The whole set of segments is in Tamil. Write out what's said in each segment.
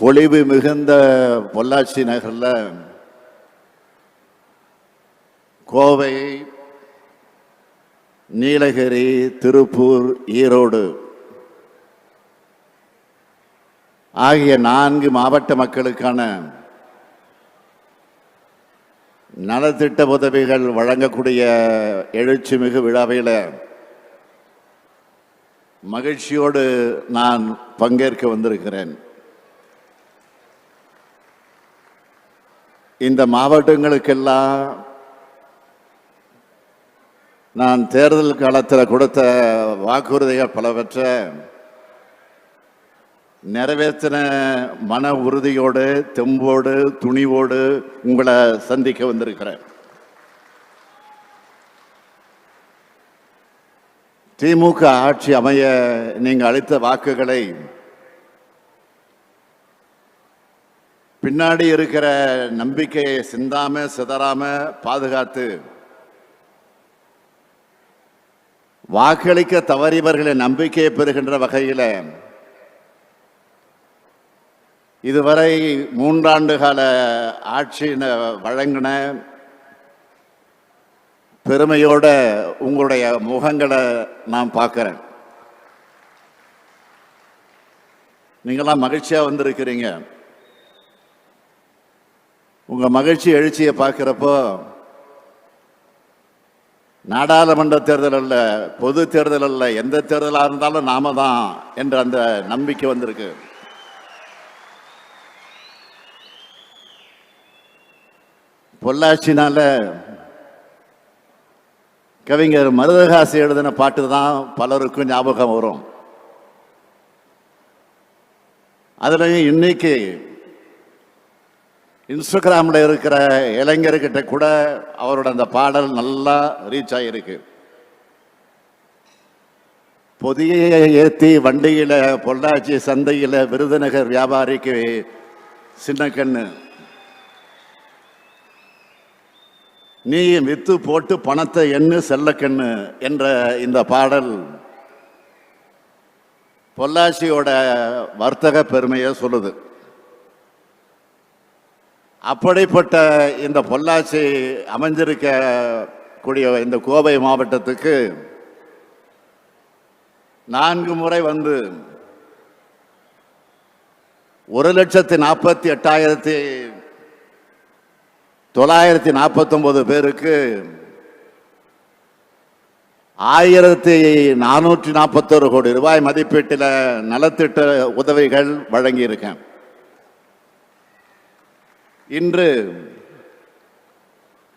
பொலிவு மிகுந்த பொள்ளாச்சி நகரில் கோவை, நீலகிரி, திருப்பூர், ஈரோடு ஆகிய 4 மாவட்ட மக்களுக்கான நலத்திட்ட உதவிகள் வழங்கக்கூடிய எழுச்சிமிகு விழாவில் மகிழ்ச்சியோடு நான் பங்கேற்க வந்திருக்கிறேன். இந்த மாவட்டங்களுக்கெல்லாம் நான் தேர்தல் காலத்தில் கொடுத்த வாக்குறுதிகள் பலவற்றை நிறைவேற்றின மன உறுதியோடு, தெம்போடு, துணிவோடு உங்களை சந்திக்க வந்திருக்கிறேன். திமுக ஆட்சி அமைய நீங்கள் அளித்த வாக்குகளை பின்னாடி இருக்கிற நம்பிக்கையை சிந்தாம சிதறாம பாதுகாத்து வாக்களிக்க தவறியவர்களின் நம்பிக்கையை பெறுகின்ற வகையில் இதுவரை 3 ஆண்டு கால ஆட்சி வழங்கின பெருமையோட உங்களுடைய முகங்களை நான் பார்க்கிறேன். நீங்களாம் மகிழ்ச்சியா வந்திருக்கிறீங்க. உங்க மகிழ்ச்சி எழுச்சியை பார்க்கிறப்போ நாடாளுமன்ற தேர்தல் அல்ல, பொது தேர்தல் அல்ல, எந்த தேர்தலாக இருந்தாலும் நாம தான் என்ற அந்த நம்பிக்கை வந்திருக்கு. பொள்ளாச்சினால கவிஞர் மருதகாசி எழுதின பாட்டு தான் பலருக்கும் ஞாபகம் வரும். அதுலயும் இன்னைக்கு இன்ஸ்டாகிராம்ல இருக்கிற இளைஞர்கிட்ட கூட அவரோட அந்த பாடல் நல்லா ரீச் ஆகிருக்கு. பொதிய ஏற்றி வண்டியில பொள்ளாச்சி சந்தையில விருதுநகர் வியாபாரிக்கு சின்ன கண்ணு, நீ வித்து போட்டு பணத்தை எண்ணு செல்லக்கண்ணு என்ற இந்த பாடல் பொள்ளாச்சியோட வர்த்தக பெருமையை சொல்லுது. அப்படிப்பட்ட இந்த பொள்ளாச்சி அமைஞ்சிருக்க கூடிய இந்த கோவை மாவட்டத்துக்கு 4 முறை வந்து 1,48,949 பேருக்கு 1,441 கோடி ரூபாய் மதிப்பீட்டில் நலத்திட்ட உதவிகள் வழங்கியிருக்கேன். இன்று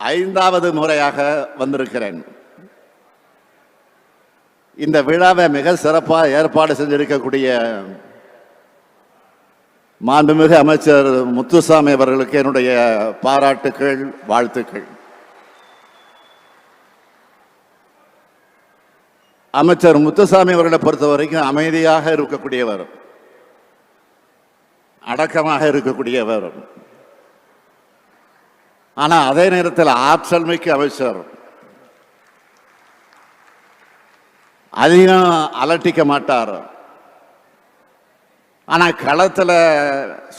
5வது முறையாக வந்திருக்கிறேன். இந்த விழாவை மிக சிறப்பாக ஏற்பாடு செஞ்சிருக்கக்கூடிய மாண்புமிகு அமைச்சர் முத்துசாமி அவர்களுக்கு என்னுடைய பாராட்டுக்கள், வாழ்த்துக்கள். அமைச்சர் முத்துசாமி அவர்களை பொறுத்த வரைக்கும் அமைதியாக இருக்கக்கூடியவர், அடக்கமாக இருக்கக்கூடியவர். ஆனா அதே நேரத்தில் ஆற்றல் மிக்க அமைச்சர். அதிகம் அலட்டிக்க மாட்டார். ஆனா களத்துல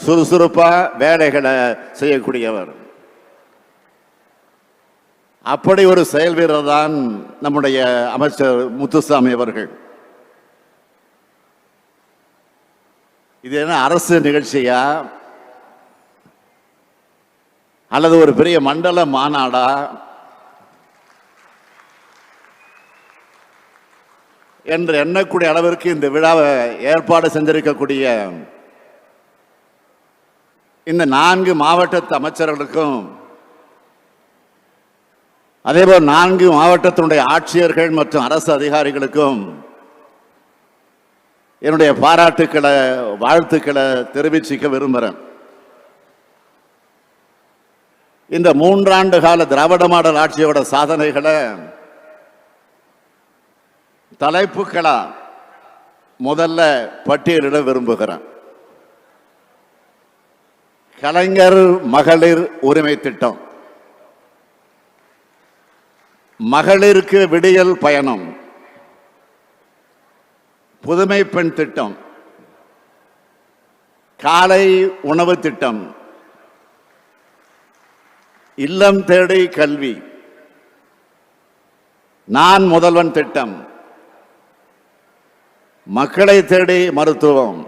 சுறுசுறுப்பா வேலைகளை செய்யக்கூடியவர். அப்படி ஒரு செயல் வீரர் தான் நம்முடைய அமைச்சர் முத்துசாமி அவர்கள். இது என்ன அரசு நிகழ்ச்சியா அல்லது ஒரு பெரிய மண்டல மாநாடா என்று எண்ணக்கூடிய அளவிற்கு இந்த விழாவை ஏற்பாடு செஞ்சிருக்கக்கூடிய இந்த 4 மாவட்ட அமைச்சர்களுக்கும் அதேபோல் 4 மாவட்டத்தினுடைய ஆட்சியர்கள் மற்றும் அரசு அதிகாரிகளுக்கும் என்னுடைய பாராட்டுக்களை, வாழ்த்துக்களை தெரிவிச்சுக்க விரும்புகிறேன். இந்த 3 ஆண்டு கால திராவிட மாடல் ஆட்சியோட சாதனைகளை தலைப்புகளா முதல்ல பட்டியலிட விரும்புகிறேன். கலைஞர் மகளிர் உரிமை திட்டம், மகளிருக்கு விடியல் பயணம், புதுமை பெண் திட்டம், காலை உணவு திட்டம், இல்லம் தேடி கல்வி, நான் முதல்வன் திட்டம், மக்களை தேடி மருத்துவம்,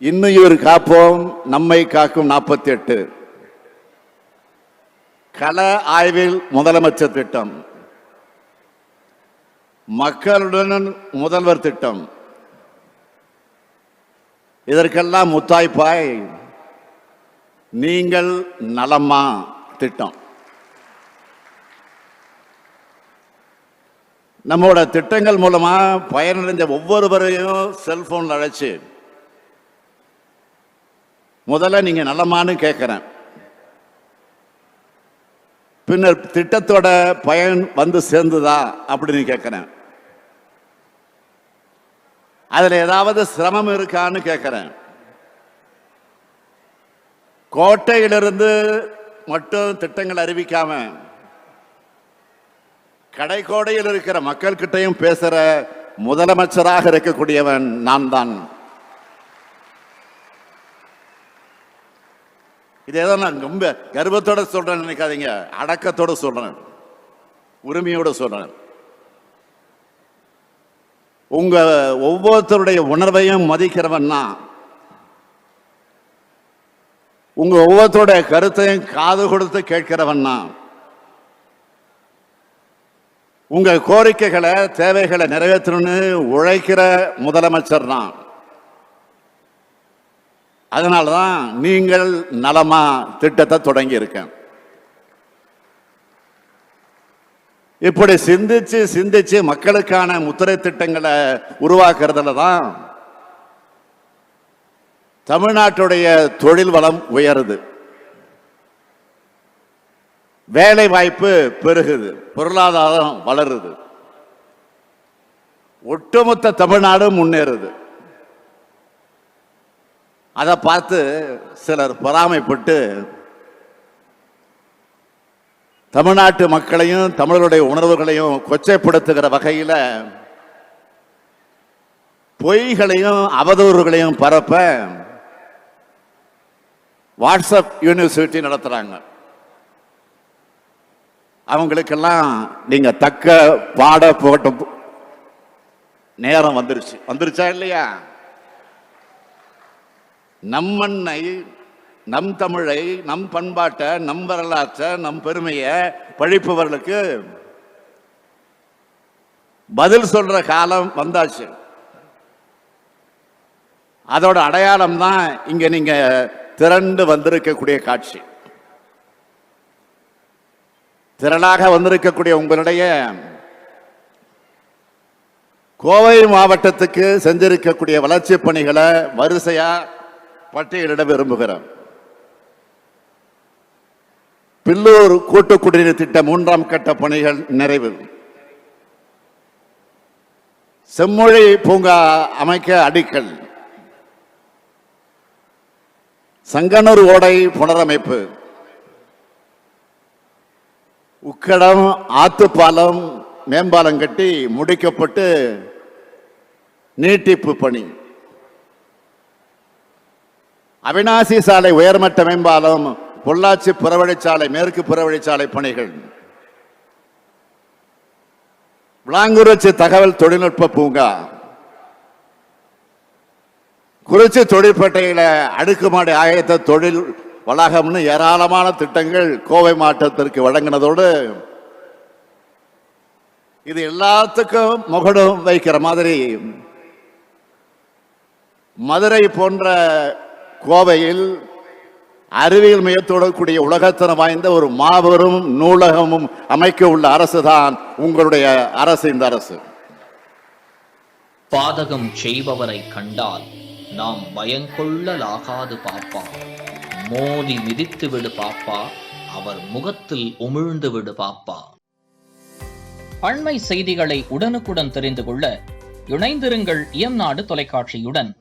இன்னுயிர் காப்போம் நம்மை காக்கும் 48, கள ஆய்வில் முதலமைச்சர் திட்டம், மக்களுடன் முதல்வர் திட்டம், இதற்கெல்லாம் முத்தாய்ப்பாய் நீங்கள் நலமா திட்டம். நம்மளோட திட்டங்கள் மூலமா பயனடைஞ்ச ஒவ்வொருவரையும் செல்போன்ல அழைச்சு முதல்ல நீங்க நலமான்னு கேட்கிறேன். பின்னர் திட்டத்தோட பயன் வந்து சேர்ந்துதா அப்படின்னு கேட்கிறேன். அதுல ஏதாவது சிரமம் இருக்கான்னு கேட்கிறேன். கோட்டையிலிருந்து மட்டும் திட்டங்கள் அறிவிக்காம கடைக்கோடையில் இருக்கிற மக்கள் கிட்டையும் பேசுற முதலமைச்சராக இருக்கக்கூடியவன் நான் தான். இது ஏதோ நான் ரொம்ப கர்வத்தோட சொல்றேன்னு நினைக்காதீங்க, அடக்கத்தோட சொல்றேன், உரிமையோட சொல்றேன். உங்க ஒவ்வொருத்தருடைய உணர்வையும் மதிக்கிறவன் தான். உங்க ஒவ்வொருத்தருடைய கருத்தையும் காது கொடுத்து கேட்கிறவன் தான். உங்க கோரிக்கைகளை தேவைகளை நிறைவேற்றணும்னு உழைக்கிற முதலமைச்சர் தான். அதனாலதான் நீங்கள் நலமா திட்டத்தை தொடங்கி இருக்கேன். இப்படி சிந்திச்சு சிந்திச்சு மக்களுக்கான முத்திரை திட்டங்களை உருவாக்குறதுல தான் தமிழ்நாட்டுடைய தொழில் வளம் உயருது, வேலை வாய்ப்பு பெருகுது, பொருளாதாரம் வளருது, ஒட்டுமொத்த தமிழ்நாடு முன்னேறுது. அதை பார்த்து சிலர் பொறாமைப்பட்டு தமிழ்நாட்டு மக்களையும் தமிழருடைய உணர்வுகளையும் கொச்சைப்படுத்துகிற வகையில் பொய்களையும் அவதூறுகளையும் பரப்ப வாட்ஸ்அப் யூனிவர்சிட்டி நடத்துறாங்க. அவங்களுக்கெல்லாம் நீங்க தக்க பாட போட்ட நேரம் வந்துருச்சா இல்லையா? நம் மண்ணை, நம் தமிழை, நம் பண்பாட்டை, நம் வரலாற்றை, நம் பெருமையை பழிப்பவர்களுக்கு பதில் சொல்ற காலம் வந்தாச்சு. அதோட அடையாளம் தான் இங்க நீங்க திரண்டு வந்திருக்கக்கூடிய காட்சி. திரளாக வந்திருக்கக்கூடிய உங்களுடைய கோவை மாவட்டத்துக்கு செஞ்சிருக்கக்கூடிய வளர்ச்சி பணிகளை வரிசையா பட்டியலிட விரும்புகிறோம். பில்லூர் கூட்டு குடிநீர் திட்ட 3ஆம் கட்ட பணிகள் நிறைவு. செம்மொழி பூங்கா அமைக்க அடிக்கல். சங்கனூர் ஓடை புனரமைப்பு. உக்கடம் ஆத்துப்பாலம் மேம்பாலம் கட்டி முடிக்கப்பட்டு நீட்டிப்பு பணி. அவிநாசி சாலை உயர்மட்ட மேம்பாலம், பொள்ளாச்சி புறவழிச்சாலை, மேற்கு புறவழிச்சாலை பணிகள். விளாங்குறிச்சி தகவல் தொழில்நுட்ப பூங்கா. குறிச்சி தொழிற்பேட்டையில அடுக்குமாடி ஆயத்த தொழில் வளாகம்னு ஏராளமான திட்டங்கள் கோவை மாவட்டத்திற்கு வழங்கினதோடு இது எல்லாத்துக்கும் முகடும் வைக்கிற மாதிரி மதுரை போன்ற கோவையில் அறிவியல் மையத்தோடு கூடிய உலகத்தரம் வாய்ந்த ஒரு மாபெரும் நூலகமும் அமைக்க உள்ள அரசு தான் உங்களுடைய அரசு. இந்த அரசு பாதகம் செய்பவரை கண்டால் நாம் பயங்கொள்ளலாகாது பாப்பா, மோதி மிதித்து விடு பாப்பா, அவர் முகத்தில் உமிழ்ந்து விடு பாப்பா. அண்மை செய்திகளை உடனுக்குடன் தெரிந்து கொள்ள இணைந்திருங்கள் இயம்நாடு தொலைக்காட்சியுடன்.